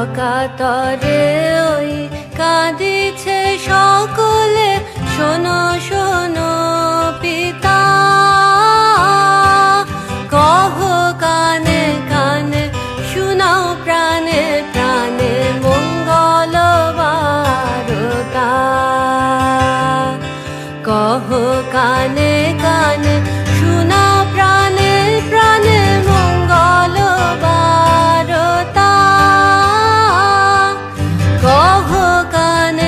অকাতরে ওই কাঁদিছে সকলে, শোনো শোনো পিতা, কহ কানে কানে, শুনাও প্রাণে প্রাণে মঙ্গল বারতা। কহ কানে কানে, শুনাও প্রাণে প্রাণে মঙ্গল বারতা। কহ কানে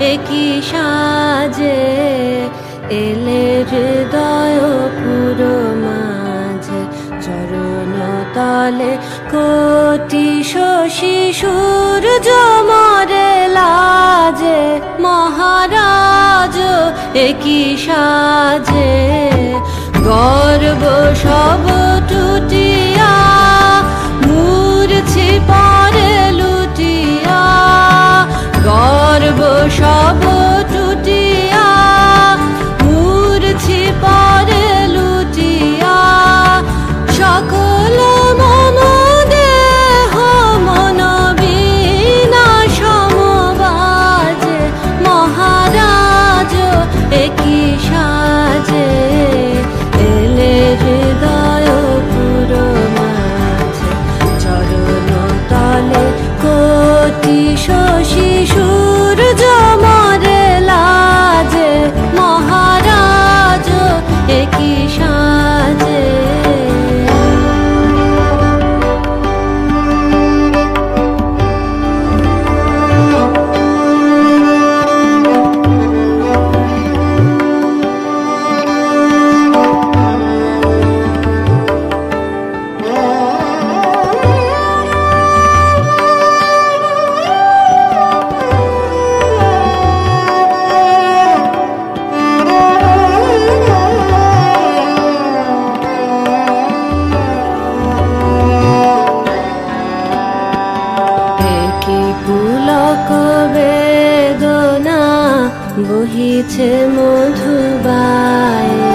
একই সাজে এলে হৃদয় পুরো মাঝে চরণ তলে কোটি শশী সূর্য মরে লাজে মহারাজ একই সাজে গর্ব সব টুটিয়া মূর্ছি পরে লুটিয়া গর্ব সব টুটিয়া মূর্ছি পরে লুটিয়া সকল মম দেহ মন বিনা সমবাজে মহারাজ একই সাজে এলে হৃদয় পুরো মাঝে চরণ তলে কোটি শশী সূর্য মরে লাজে মহারাজ একই সাজে বহিছে মধুবায়ে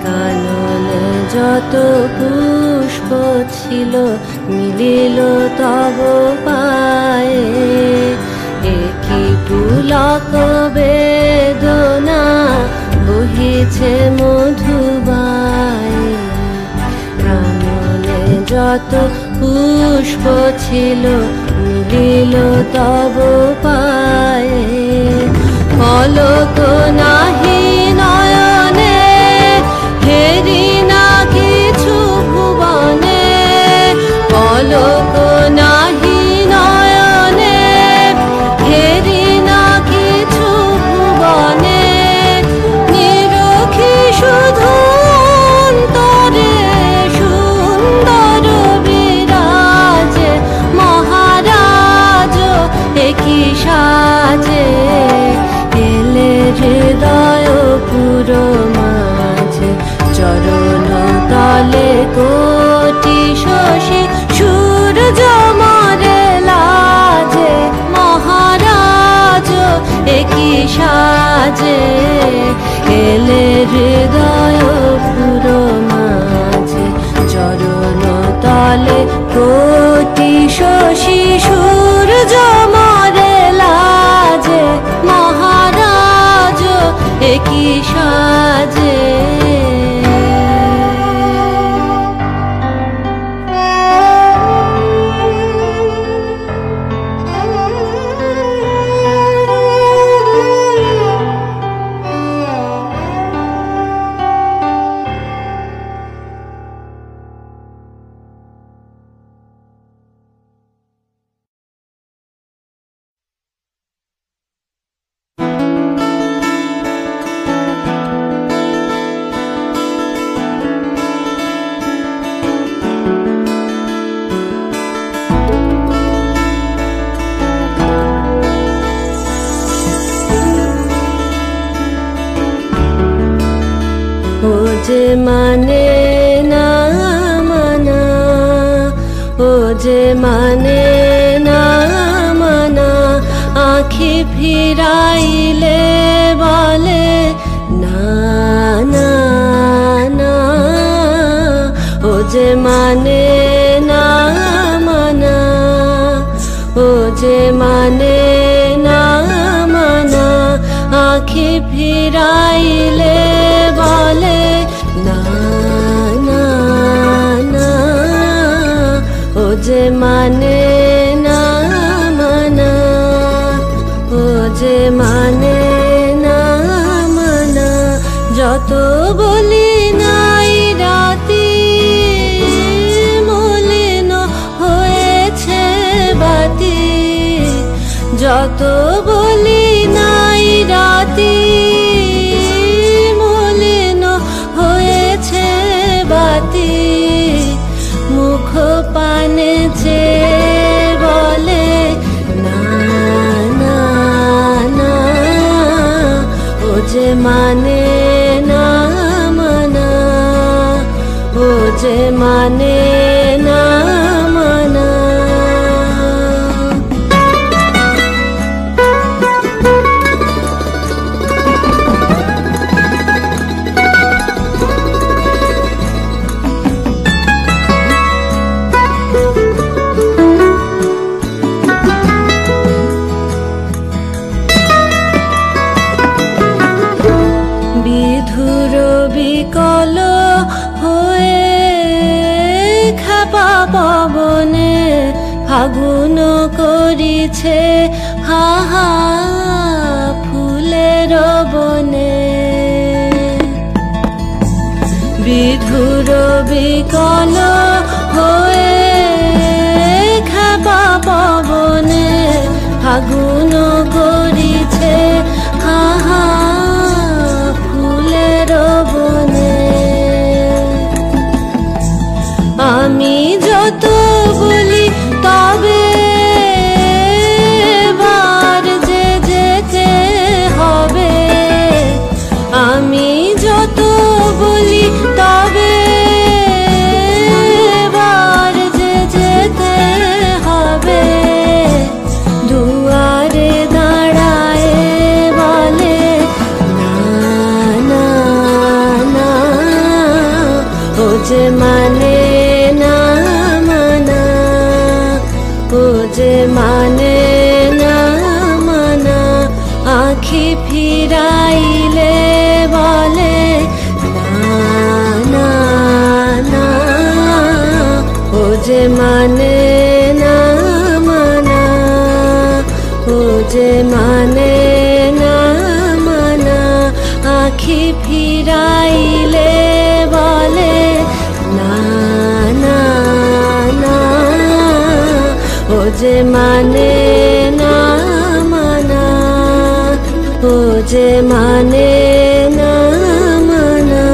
কাননে যত পুষ্প ছিল মিলিল তব পায়ে একই পুলক বেদনা বহিছে মধুবায়ে কাননে যত পুষ্প ছিল মিলিল তব পায়ে পলক নাহি নয়নে হেরি না কিছু ভুবনে পলক নাহি নয়নে হেরি না কিছু ভুবনে নিরখি শুধু অন্তরে সুন্দর বিরাজে মহারাজ একই সাজে হৃদয় পুরো মাঝে চরণ তলে কোটি শশী সূর্য মরে লাজে মহারাজ একই সাজে এলে হৃদয় পুরো মাঝে চরণ তলে কোটি শশী সূর্য মরে লাজে মহারাজ একই সাজে যে মানে না মানা ও যে মানে না মানা আঁখি ফিরাইলে বলে না না না ও যে মানে না মানা ও যে মানে না মানা আঁখি ফিরাইলে বলে না না না ও যে মানে না মানা ও যে মানে না মানা যত বলি নাই রাতি মলিন হয়েছে বাতি যত বলি না বাতি মলিন হয়েছে বাতি মুখ পানে চেয়ে বলে না না না ও যে মানে না মানা ও যে মানে না মানা বিধুর বিকল হয়ে খাপা পবনে ফাগুন করিছে হাহা ফুলের বনে বিধুর বিকল হয়ে খাপা পবনে ফাগুন করিছে হাহা আমি যত বলি তবে বার যে যেতে হবে আমি যত বলি তবে বার যে যেতে হবে দুয়ারে দাঁড়ায় বলে না না না ও যে মানে যে মানে না মানা আঁখি ফিরাইলে বলে না না না ও যে মানে না মানা ও যে মানে না মানা আঁখি ফিরাইলে বলে না না না ও যে মানে না মানা ও যে মানে না মানা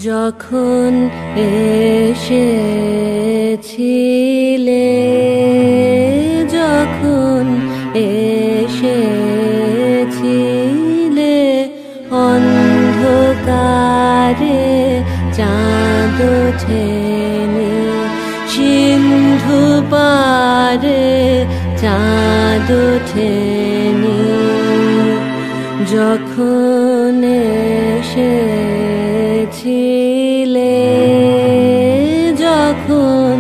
যখন এসেছিলে যখন এসেছিলে অন্ধকারে চাঁদ ওঠেনি সিন্ধু পারে চাঁদ ওঠেনি যখন এসেছিলে যখন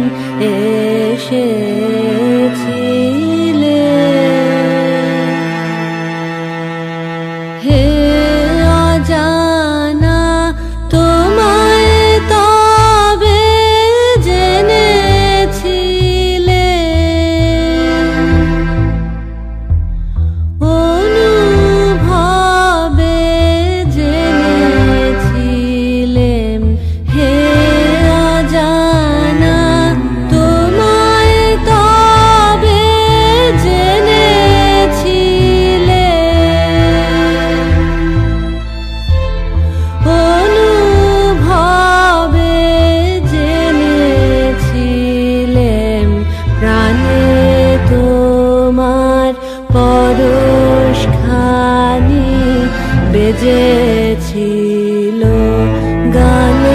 এসেছিলে হে অজানা তোমায় তবে জেনেছিলে অনুভবে জেনেছিলেম হে অজানা তোমায় তবে জেনেছিলে অনুভবে জেনেছিলেম প্রাণে তোমার পরশখানি বেজেছিল গানে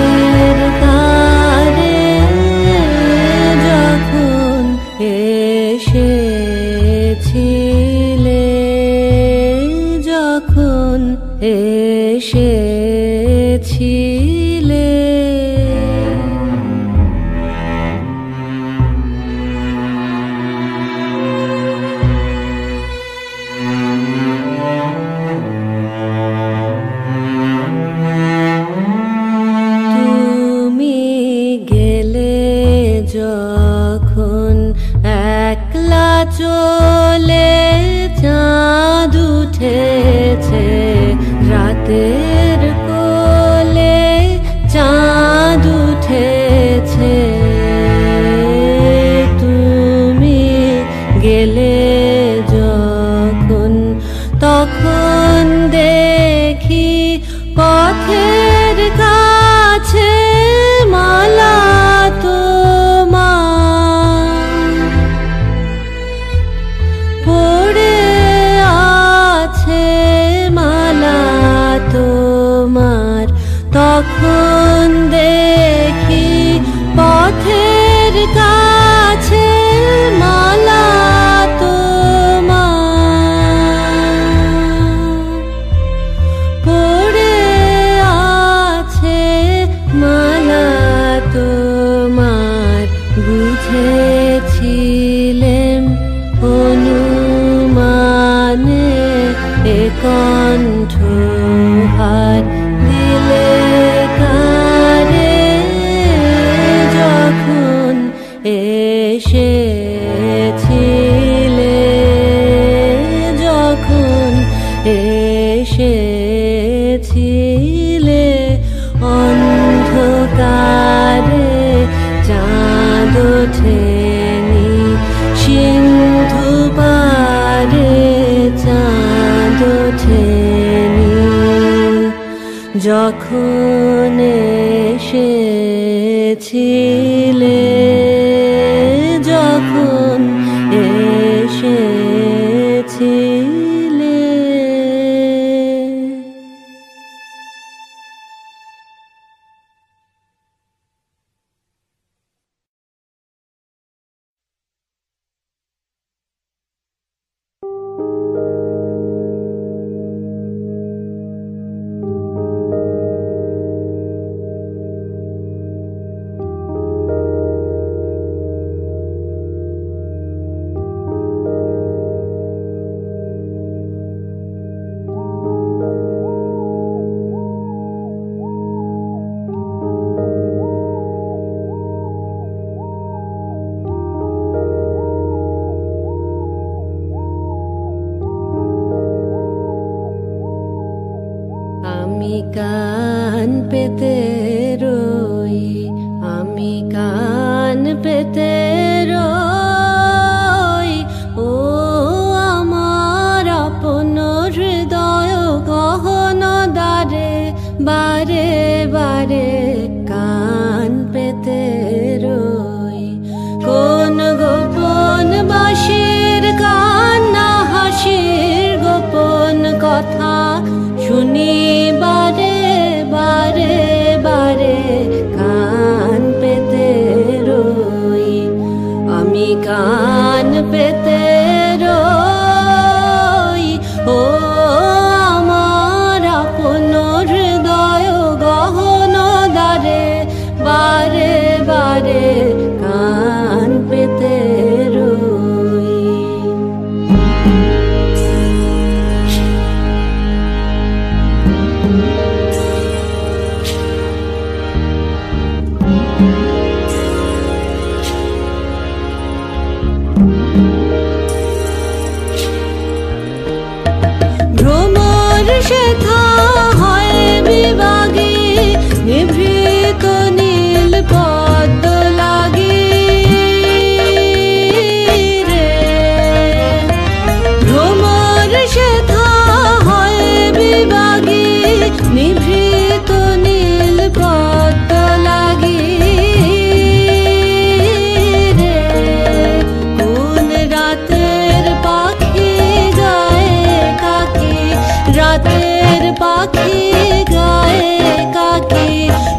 বেঁধেছিলেম অনুমানে এ কণ্ঠহার দিলে কারে যখন এসেছিলে, যখন এসেছিলে অন্ধকারে চাঁদ ওঠেনি সিন্ধু পারে, চাঁদ ওঠেনি যখন এসেছিলে, যখন এসেছিলে। আমি কান পেতে রই, আমি কান পেতে রই, ও আমার আপন হৃদয় গহন দ্বারে, বারে বারে কান পেতে রই। কোন গোপন বাঁশির কান্না হাসির গোপন কথা শুনি বারে বারে বারে কান পেতে রই, আমি কান পেতে রই, ও আমার আপন হৃদয় গহন দ্বারে, বারে বারে কান পেতে রই। ভ্রমর সেথা হয় বিভাগে, নিভৃত নীল পদ্ম লাগি রে। ভ্রমর সেথা হয় বিভাগে, নিভৃত নীল পদ্ম লাগি রে। কোন রাতের পাখি গায়ে কাকে, রাতের পাখি গায়ে কাকে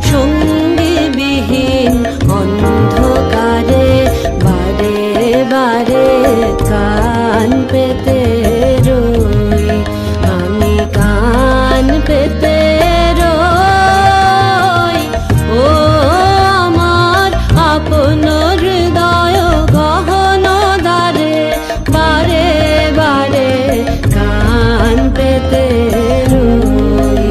সঙ্গী বিহীন অন্ধকারে, বারে বারে কান পেতে রই, আমি কান পেতে রই, ও আমার আপন হৃদয় গহন দ্বারে, বারে বারে কান পেতে রই।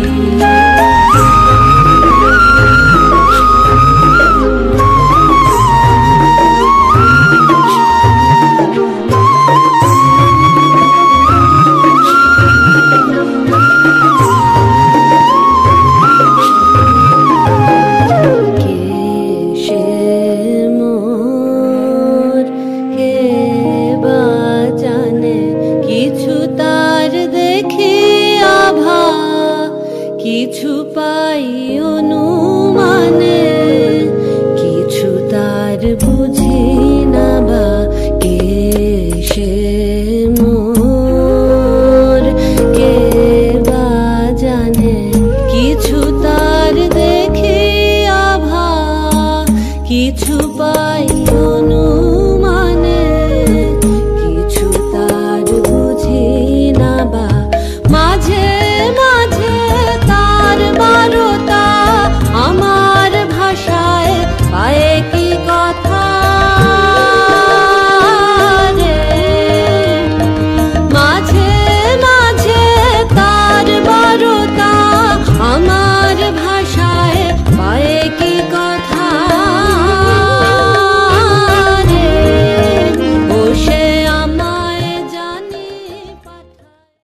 কে সে মোর, কে বা জানে কিছু তার দেখি আভা, কিছু পাই অনুমানে, কিছু তার বুঝি